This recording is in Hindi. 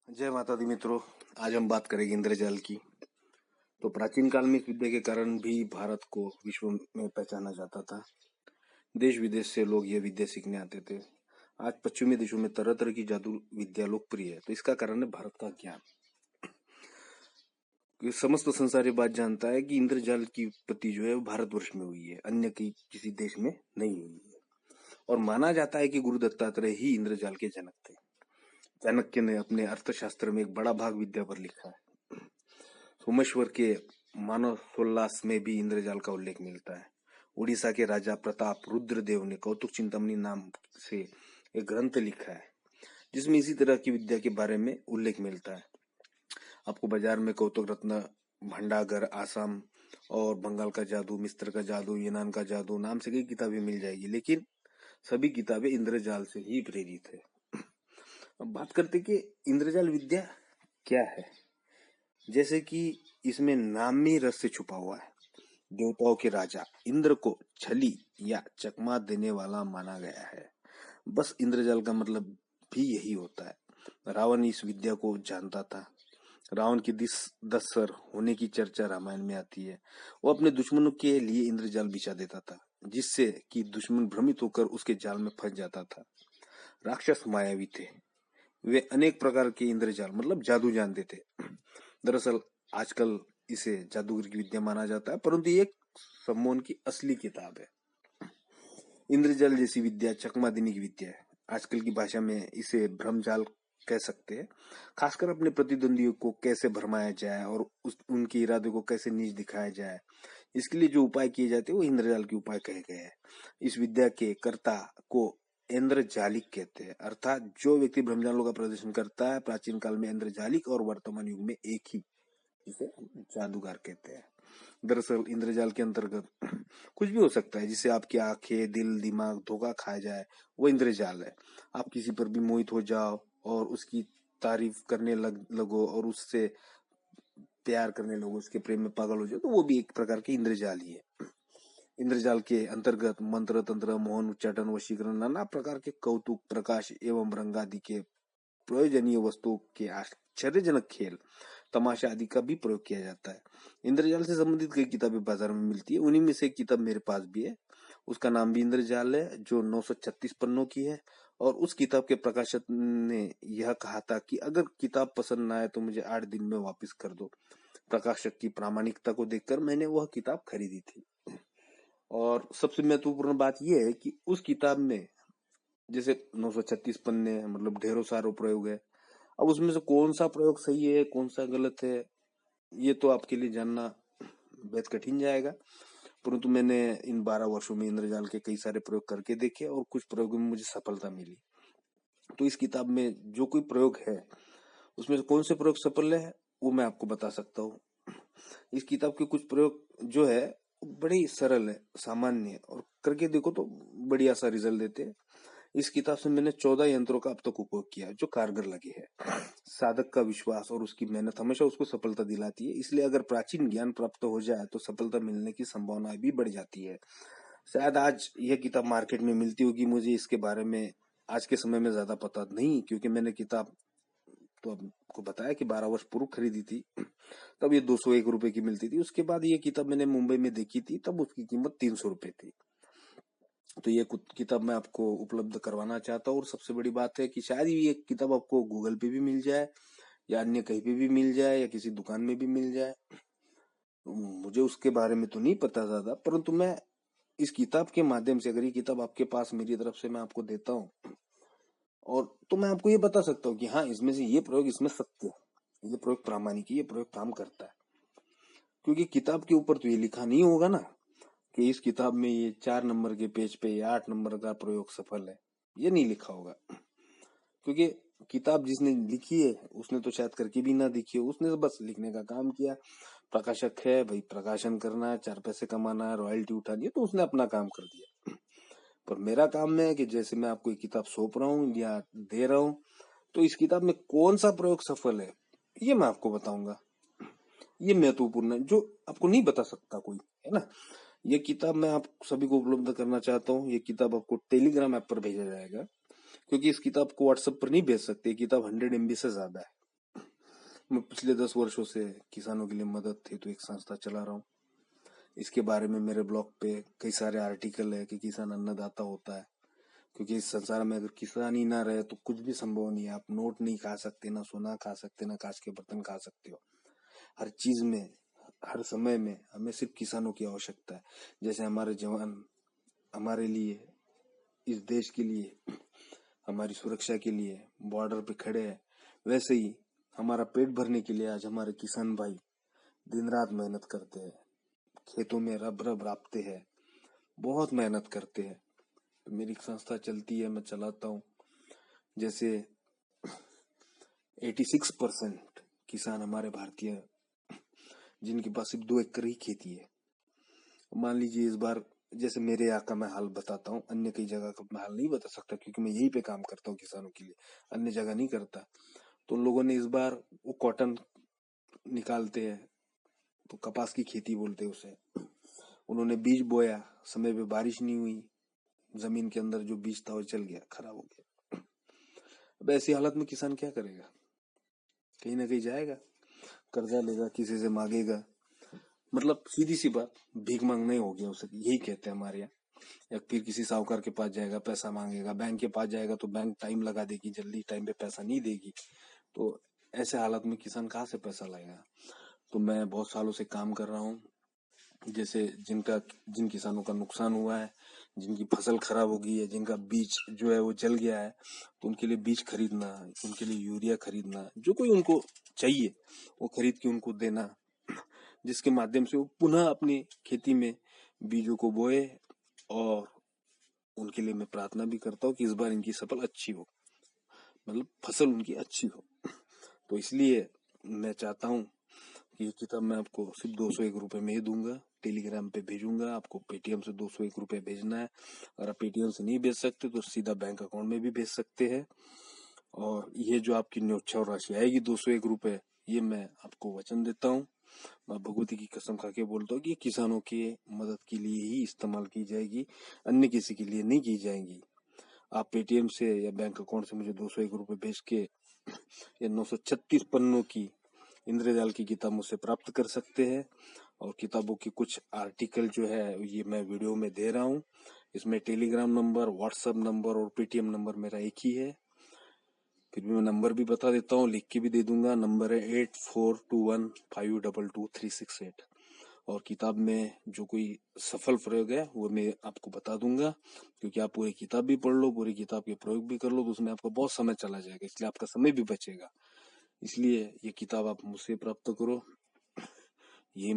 जय माता दी मित्रों। आज हम बात करेंगे इंद्रजाल की। तो प्राचीन काल में इस विद्या के कारण भी भारत को विश्व में पहचाना जाता था। देश विदेश से लोग यह विद्या सीखने आते थे। आज पश्चिमी देशों में तरह तरह की जादू विद्या लोकप्रिय है। तो इसका कारण है भारत का ज्ञान। ये समस्त संसार ये बात जानता है कि इंद्रजाल की उत्पत्ति जो है वो भारतवर्ष में हुई है, अन्य किसी देश में नहीं हुई है। और माना जाता है कि गुरु दत्तात्रेय ही इंद्रजाल के जनक थे। चाणक्य ने अपने अर्थशास्त्र में एक बड़ा भाग विद्या पर लिखा है। सोमेश्वर के मानसोल्लास में भी इंद्रजाल का उल्लेख मिलता है। उड़ीसा के राजा प्रताप रुद्रदेव ने कौतुक चिंतामणि नाम से एक ग्रंथ लिखा है, जिसमें इसी तरह की विद्या के बारे में उल्लेख मिलता है। आपको बाजार में कौतुक रत्न भंडागर, आसाम और बंगाल का जादू, मिस्र का जादू, यूनान का जादू नाम से कई किताबें मिल जाएगी, लेकिन सभी किताबें इंद्रजाल से ही प्रेरित है। अब बात करते कि इंद्रजाल विद्या क्या है। जैसे कि इसमें नामी रहस्य छुपा हुआ है। देवताओं के राजा इंद्र को छली या चकमा देने वाला माना गया है। बस इंद्रजाल का मतलब भी यही होता है। रावण इस विद्या को जानता था। रावण की 10 सर होने की चर्चा रामायण में आती है। वो अपने दुश्मनों के लिए इंद्रजाल बिछा देता था, जिससे कि दुश्मन भ्रमित होकर उसके जाल में फंस जाता था। राक्षस मायावी थे। वे अनेक प्रकार के इंद्रजाल मतलब जादू जानते थे। दरअसल आजकल इसे जादूगर की विद्या माना जाता है, परंतु ये एक सम्मोहन की असली किताब है। इंद्रजाल जैसी विद्या चकमादिनी की विद्या है। आजकल की भाषा में इसे भ्रमजाल कह सकते हैं। खासकर अपने प्रतिद्वंदियों को कैसे भरमाया जाए और उनके इरादे को कैसे नीच दिखाया जाए, इसके लिए जो उपाय किए जाते हैं वो इंद्रजाल के उपाय कहे गए हैं। इस विद्या के कर्ता को इंद्रजालिक कहते हैं, अर्थात जो व्यक्ति ब्रह्मजालों का प्रदर्शन करता है। प्राचीन काल में इंद्रजालिक और वर्तमान युग में एक ही, जिसे जादूगर कहते हैं। दरअसल इंद्रजाल के अंतर्गत कुछ भी हो सकता है, जिससे आपकी आंखें, दिल, दिमाग धोखा खाया जाए, वो इंद्रजाल है। आप किसी पर भी मोहित हो जाओ और उसकी तारीफ करने लगो और उससे प्यार करने लगो, उसके प्रेम में पागल हो जाओ, तो वो भी एक प्रकार की इंद्रजाल ही है। इंद्रजाल के अंतर्गत मंत्र, तंत्र, मोहन, उच्चाटन, वशीकरण, नाना प्रकार के कौतुक, प्रकाश एवं रंग आदि के प्रयोजनीय वस्तुओं के आश्चर्यजनक खेल, तमाशा आदि का भी प्रयोग किया जाता है। इंद्रजाल से संबंधित कई किताबें बाजार में मिलती है। उन्हीं में से एक किताब मेरे पास भी है। उसका नाम भी इंद्रजाल है, जो 936 पन्नों की है। और उस किताब के प्रकाशक ने यह कहा था कि अगर किताब पसंद ना आए तो मुझे 8 दिन में वापस कर दो। प्रकाशक की प्रामाणिकता को देखकर मैंने वह किताब खरीदी थी। और सबसे महत्वपूर्ण बात यह है कि उस किताब में जैसे 936 पन्ने हैं, मतलब ढेरों सारे प्रयोग है। अब उसमें से कौन सा प्रयोग सही है, कौन सा गलत है, ये तो आपके लिए जानना बेहद कठिन जाएगा। परंतु मैंने इन 12 वर्षों में इंद्रजाल के कई सारे प्रयोग करके देखे और कुछ प्रयोगों में मुझे सफलता मिली। तो इस किताब में जो कोई प्रयोग है, उसमें से कौन से प्रयोग सफल है वो मैं आपको बता सकता हूँ। इस किताब के कुछ प्रयोग जो है बड़े ही सरल है, सामान्य है, और करके देखो तो बढ़िया सा रिजल्ट देते हैं। इस किताब से मैंने 14 यंत्रों का अब तक उपयोग किया जो कारगर लगे हैं। साधक का विश्वास और उसकी मेहनत हमेशा उसको सफलता दिलाती है। इसलिए अगर प्राचीन ज्ञान प्राप्त हो जाए तो सफलता मिलने की संभावना भी बढ़ जाती है। शायद आज यह किताब मार्केट में मिलती होगी, मुझे इसके बारे में आज के समय में ज्यादा पता नहीं, क्योंकि मैंने किताब तो आपको बताया कि 12 वर्ष पूर्व खरीदी थी। तब ये 201 रुपए की मिलती थी। उसके बाद ये किताब मैंने मुंबई में देखी थी, तब उसकी कीमत 300 रुपए थी। तो ये किताब मैं आपको उपलब्ध करवाना चाहता हूँ। और सबसे बड़ी बात है कि शायद ये किताब आपको गूगल पे भी मिल जाए या अन्य कहीं पे भी मिल जाए या किसी दुकान में भी मिल जाए। मुझे उसके बारे में तो नहीं पता ज्यादा, परंतु मैं इस किताब के माध्यम से, अगर ये किताब आपके पास मेरी तरफ से मैं आपको देता हूँ, और तो मैं आपको ये बता सकता हूँ कि हाँ, इसमें से ये प्रयोग इसमें सत्य है, ये प्रयोग प्रामाणिक है, ये प्रयोग काम करता है। क्योंकि किताब के ऊपर तो ये लिखा नहीं होगा ना कि इस किताब में ये 4 नंबर के पेज पे या 8 नंबर का प्रयोग सफल है, ये नहीं लिखा होगा। क्योंकि किताब जिसने लिखी है उसने तो शायद करके भी ना दिखी हो, उसने तो बस लिखने का काम किया। प्रकाशक है भाई, प्रकाशन करना है, 4 पैसे कमाना है, रॉयल्टी उठानी है, तो उसने अपना काम कर दिया। पर मेरा काम है कि जैसे मैं आपको एक किताब सौंप रहा हूँ या दे रहा हूँ, तो इस किताब में कौन सा प्रयोग सफल है ये मैं आपको बताऊंगा। ये महत्वपूर्ण है, जो आपको नहीं बता सकता कोई, है ना। ये किताब मैं आप सभी को उपलब्ध करना चाहता हूँ। ये किताब आपको टेलीग्राम ऐप पर भेजा जाएगा, क्योंकि इस किताब को व्हाट्सएप पर नहीं भेज सकते। किताब 100 MB से ज्यादा है। मैं पिछले 10 वर्षों से किसानों के लिए मदद हेतु एक संस्था चला रहा हूँ। इसके बारे में मेरे ब्लॉग पे कई सारे आर्टिकल है कि किसान अन्नदाता होता है, क्योंकि इस संसार में अगर किसान ही ना रहे तो कुछ भी संभव नहीं है। आप नोट नहीं खा सकते, ना सोना खा सकते, ना कांच के बर्तन खा सकते हो। हर चीज में, हर समय में हमें सिर्फ किसानों की आवश्यकता है। जैसे हमारे जवान हमारे लिए, इस देश के लिए, हमारी सुरक्षा के लिए बॉर्डर पे खड़े हैं, वैसे ही हमारा पेट भरने के लिए आज हमारे किसान भाई दिन रात मेहनत करते हैं, खेतों में रब रब रापते हैं, बहुत मेहनत करते हैं। तो मेरी संस्था चलती है, मैं चलाता हूँ। जैसे 86% किसान हमारे भारतीय, जिनके पास सिर्फ 2 एकड़ ही खेती है। मान लीजिए इस बार, जैसे मेरे यहाँ का मैं हाल बताता हूँ, अन्य कई जगह का मैं हाल नहीं बता सकता क्योंकि मैं यहीं पे काम करता हूँ किसानों के लिए, अन्य जगह नहीं करता। तो उन लोगों ने इस बार वो कॉटन निकालते हैं, तो कपास की खेती बोलते हैं उसे। उन्होंने बीज बोया, समय पे बारिश नहीं हुई, जमीन के अंदर जो बीज था वो चल गया, खराब हो गया। अब ऐसी हालत में किसान क्या करेगा? कहीं ना कहीं जाएगा, कर्जा लेगा, किसी से मांगेगा। मतलब सीधी सी बात, भीख मांगना ही हो गया उसे, यही कहते हैं हमारे यहाँ। या फिर किसी साहूकार के पास जाएगा, पैसा मांगेगा, बैंक के पास जाएगा तो बैंक टाइम लगा देगी, जल्दी टाइम पे पैसा नहीं देगी। तो ऐसे हालत में किसान कहाँ से पैसा लाएगा? तो मैं बहुत सालों से काम कर रहा हूँ। जैसे जिन किसानों का नुकसान हुआ है, जिनकी फसल खराब हो गई है, जिनका बीज जो है वो जल गया है, तो उनके लिए बीज खरीदना, उनके लिए यूरिया खरीदना, जो कोई उनको चाहिए वो खरीद के उनको देना, जिसके माध्यम से वो पुनः अपनी खेती में बीजों को बोए। और उनके लिए मैं प्रार्थना भी करता हूँ कि इस बार इनकी सफल अच्छी हो, मतलब फसल उनकी अच्छी हो। तो इसलिए मैं चाहता हूँ कि ये किताब मैं आपको सिर्फ 201 रुपए में ही दूंगा, टेलीग्राम पे भेजूंगा। आपको पेटीएम से 201 रुपए भेजना है। अगर आप पेटीएम से नहीं भेज सकते तो सीधा बैंक अकाउंट में भी भेज सकते हैं। और ये जो आपकी न्योछावर राशि आएगी 201 रुपए, ये मैं आपको वचन देता हूँ, मैं भगवती की कसम खा के बोलता हूँ कि किसानों की मदद के लिए ही इस्तेमाल की जाएगी, अन्य किसी के लिए नहीं की जाएगी। आप पेटीएम से या बैंक अकाउंट से मुझे 201 रुपए भेज के ये 936 पन्नों की इंद्रजाल की किताब मुझसे प्राप्त कर सकते हैं। और किताबों की कुछ आर्टिकल जो है ये मैं वीडियो में दे रहा हूँ। इसमें टेलीग्राम नंबर, व्हाट्सएप नंबर और पेटीएम नंबर मेरा एक ही है। फिर भी मैं नंबर भी बता देता हूँ, लिख के भी दे दूंगा। नंबर है 8421522368। और किताब में जो कोई सफल प्रयोग है वो मैं आपको बता दूंगा, क्योंकि आप पूरी किताब भी पढ़ लो, पूरी किताब के प्रयोग भी कर लो, तो उसमें आपका बहुत समय चला जाएगा, इसलिए आपका समय भी बचेगा। इसलिए ये किताब आप मुझसे प्राप्त करो। ये